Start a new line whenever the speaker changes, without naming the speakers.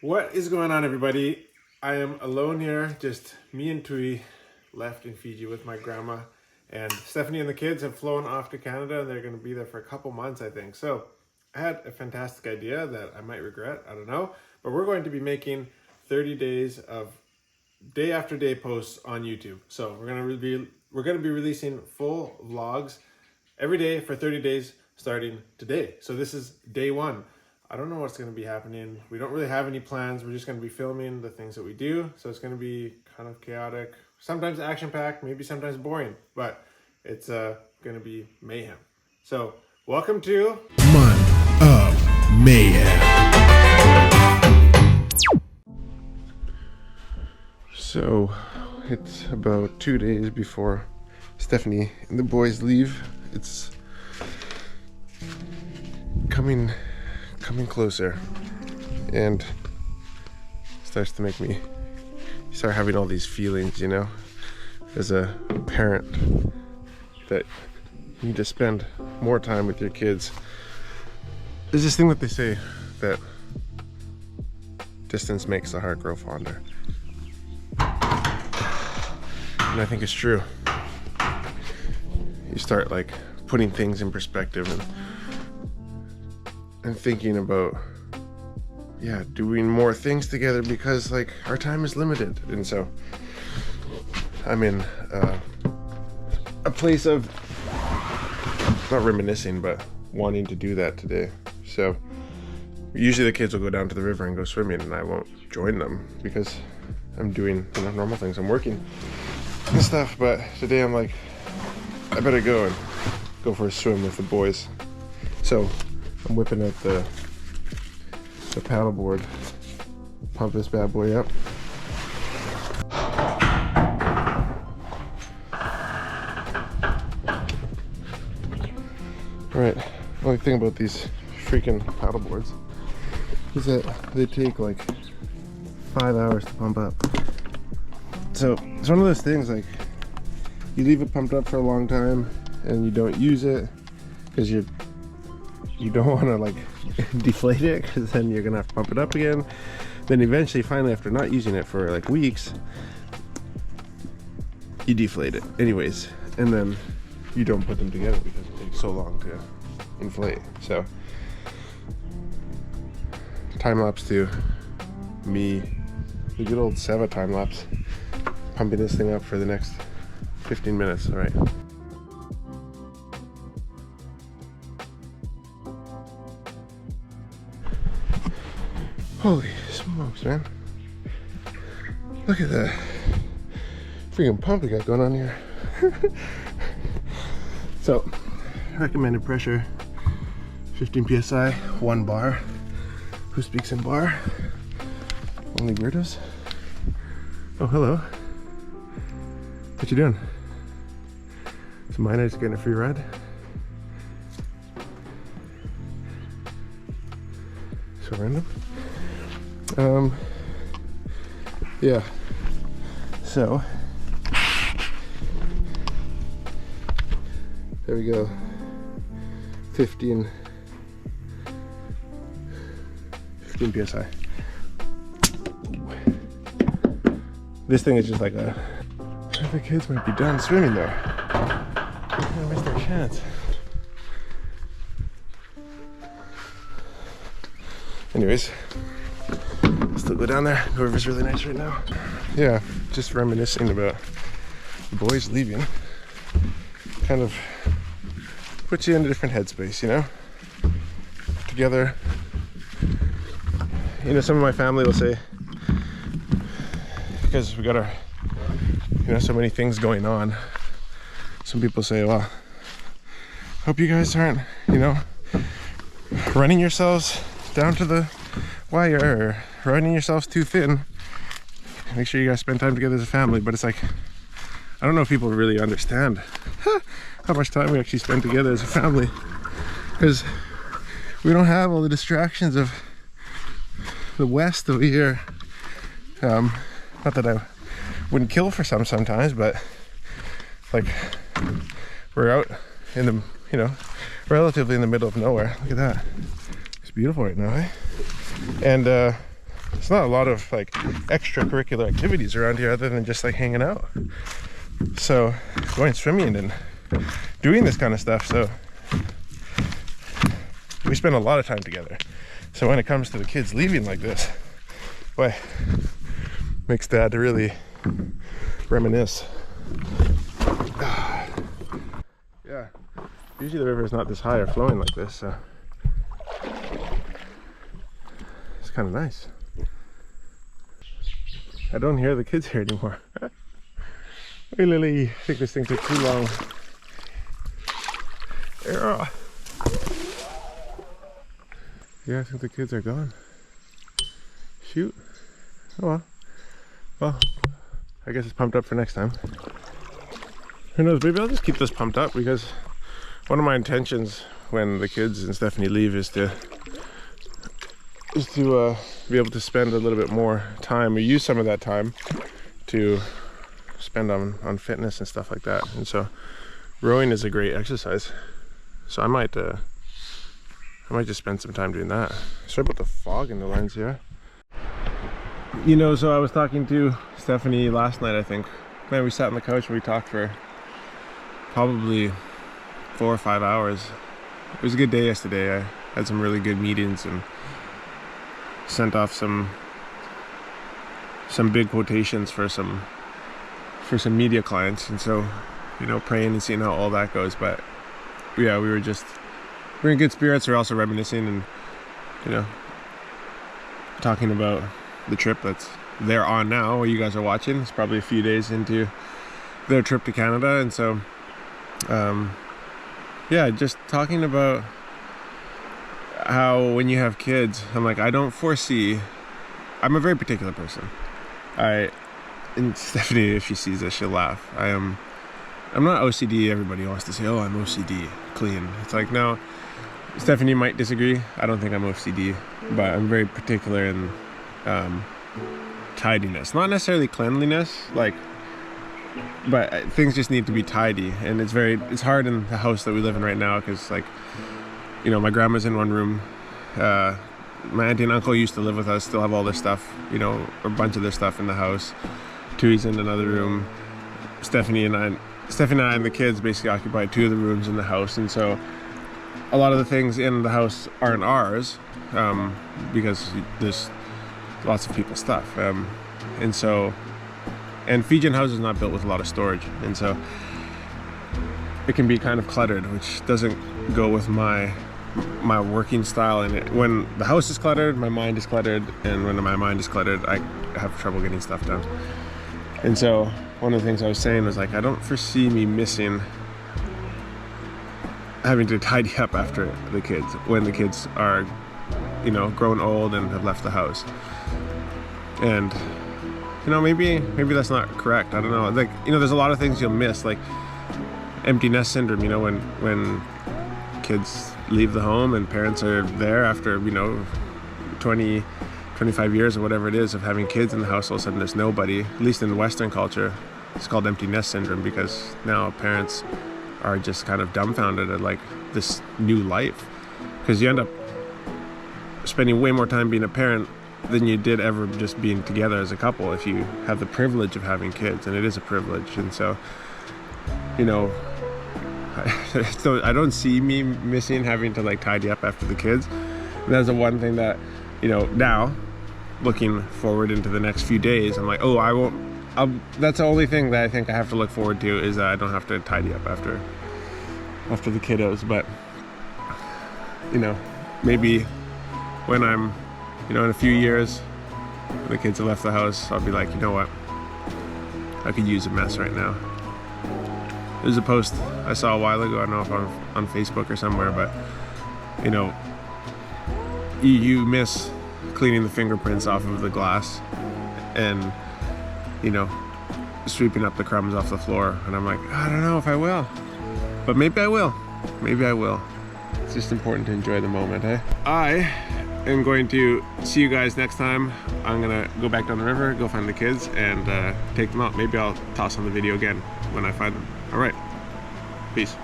What is going on, everybody? I am alone here, just me and Tui left in Fiji with my grandma, and Stephanie and the kids have flown off to Canada and they're going to be there for a couple months, I think. So I had a fantastic idea that I might regret, I don't know, but we're going to be making 30 days of day after day posts on YouTube. So we're going to be releasing full vlogs every day for 30 days starting today. So this is day one. I don't know what's going to be happening. We don't really have any plans. We're just going to be filming the things that we do. So it's going to be kind of chaotic, sometimes action-packed, maybe sometimes boring, but it's going to be mayhem. So welcome to
Month of Mayhem.
So it's about 2 days before Stephanie and the boys leave. It's coming closer, and starts to make me start having all these feelings, you know, as a parent, that you need to spend more time with your kids. There's this thing that they say that distance makes the heart grow fonder, and I think it's true. You start like putting things in perspective and thinking about, yeah, doing more things together, because like our time is limited. And so I'm in a place of not reminiscing, but wanting to do that today. So usually the kids will go down to the river and go swimming, and I won't join them because I'm doing, you know, normal things. I'm working and stuff, but today I'm like, I better go for a swim with the boys. So I'm whipping out the paddleboard, pump this bad boy up. Alright, only thing about these freaking paddleboards is that they take like 5 hours to pump up. So it's one of those things, like, you leave it pumped up for a long time and you don't use it because you don't want to like deflate it, because then you're gonna have to pump it up again. Then eventually, finally, after not using it for like weeks, you deflate it anyways, and then you don't put them together because it takes so long to inflate. So time lapse to me, the good old Seva time lapse, pumping this thing up for the next 15 minutes. All right. Holy smokes, man. Look at that freaking pump we got going on here. So, recommended pressure 15 psi, 1 bar. Who speaks in bar? Only weirdos. Oh, hello. What you doing? So mine is getting a free ride. So random. Yeah, so there we go. 15 psi. This thing is just like the kids might be done swimming though. They're gonna miss their chance. Anyways, still go down there. The river's really nice right now. Yeah, just reminiscing about the boys leaving. Kind of puts you in a different headspace, you know? Together. You know, some of my family will say, because we got our, you know, so many things going on, some people say, well, hope you guys aren't, you know, running yourselves down to the wire, or running yourselves too thin. Make sure you guys spend time together as a family. But it's like, I don't know if people really understand how much time we actually spend together as a family, because we don't have all the distractions of the West over here. Not that I wouldn't kill for sometimes, but like, we're out in the, you know, relatively in the middle of nowhere. Look at that. It's beautiful right now, eh? And There's not a lot of like extracurricular activities around here other than just like hanging out. So going swimming and doing this kind of stuff. So we spend a lot of time together. So when it comes to the kids leaving like this, boy, makes Dad really reminisce. Yeah, usually the river is not this high or flowing like this, so it's kind of nice. I don't hear the kids here anymore. Hey Lily, I think this thing took too long. Yeah, I think the kids are gone. Shoot. Oh well. Well, I guess it's pumped up for next time. Who knows, maybe I'll just keep this pumped up, because one of my intentions when the kids and Stephanie leave is to be able to spend a little bit more time, or use some of that time to spend on fitness and stuff like that. And so rowing is a great exercise. So I might just spend some time doing that. Sorry about the fog in the lens here. You know, so I was talking to Stephanie last night, I think. Man, we sat on the couch and we talked for probably 4 or 5 hours. It was a good day yesterday. I had some really good meetings and sent off some big quotations for some media clients, and so, you know, praying and seeing how all that goes. But yeah, we're in good spirits. We're also reminiscing and, you know, talking about the trip that's they're on now, where you guys are watching. It's probably a few days into their trip to Canada, and so yeah, just talking about how when you have kids, I'm like, I'm a very particular person. And Stephanie, if she sees this, she'll laugh. I'm not OCD. Everybody wants to say, oh, I'm OCD, clean. It's like, no, Stephanie might disagree. I don't think I'm OCD, but I'm very particular in tidiness. Not necessarily cleanliness, but things just need to be tidy. And it's hard in the house that we live in right now, because, like, you know, my grandma's in one room. My auntie and uncle used to live with us, still have all their stuff, you know, a bunch of their stuff in the house. Tui's in another room. Stephanie and I and the kids basically occupy 2 of the rooms in the house, and so a lot of the things in the house aren't ours, because there's lots of people's stuff, and Fijian house is not built with a lot of storage, and so it can be kind of cluttered, which doesn't go with my working style. And when the house is cluttered, my mind is cluttered, and when my mind is cluttered, I have trouble getting stuff done. And so one of the things I was saying was, like, I don't foresee me missing having to tidy up after the kids when the kids are, you know, grown old and have left the house. And, you know, maybe that's not correct. I don't know. Like, you know, there's a lot of things you'll miss, like empty nest syndrome, you know, when kids leave the home and parents are there after, you know, 25 years or whatever it is of having kids in the house. All of a sudden there's nobody. At least in the Western culture, it's called empty nest syndrome, because now parents are just kind of dumbfounded at, like, this new life, because you end up spending way more time being a parent than you did ever just being together as a couple, if you have the privilege of having kids, and it is a privilege. And so, you know, I don't see me missing having to, like, tidy up after the kids. And that's the one thing that, you know, now looking forward into the next few days, I'm like, oh, that's the only thing that I think I have to look forward to, is that I don't have to tidy up after the kiddos. But, you know, maybe when I'm, you know, in a few years, when the kids have left the house, I'll be like, you know what, I could use a mess right now. There's a post I saw a while ago, I don't know if on Facebook or somewhere, but, you know, you miss cleaning the fingerprints off of the glass and, you know, sweeping up the crumbs off the floor. And I'm like, I don't know if I will, but maybe I will. It's just important to enjoy the moment, eh? I am going to see you guys next time. I'm gonna go back down the river, go find the kids, and take them out. Maybe I'll toss on the video again when I find them. All right, peace.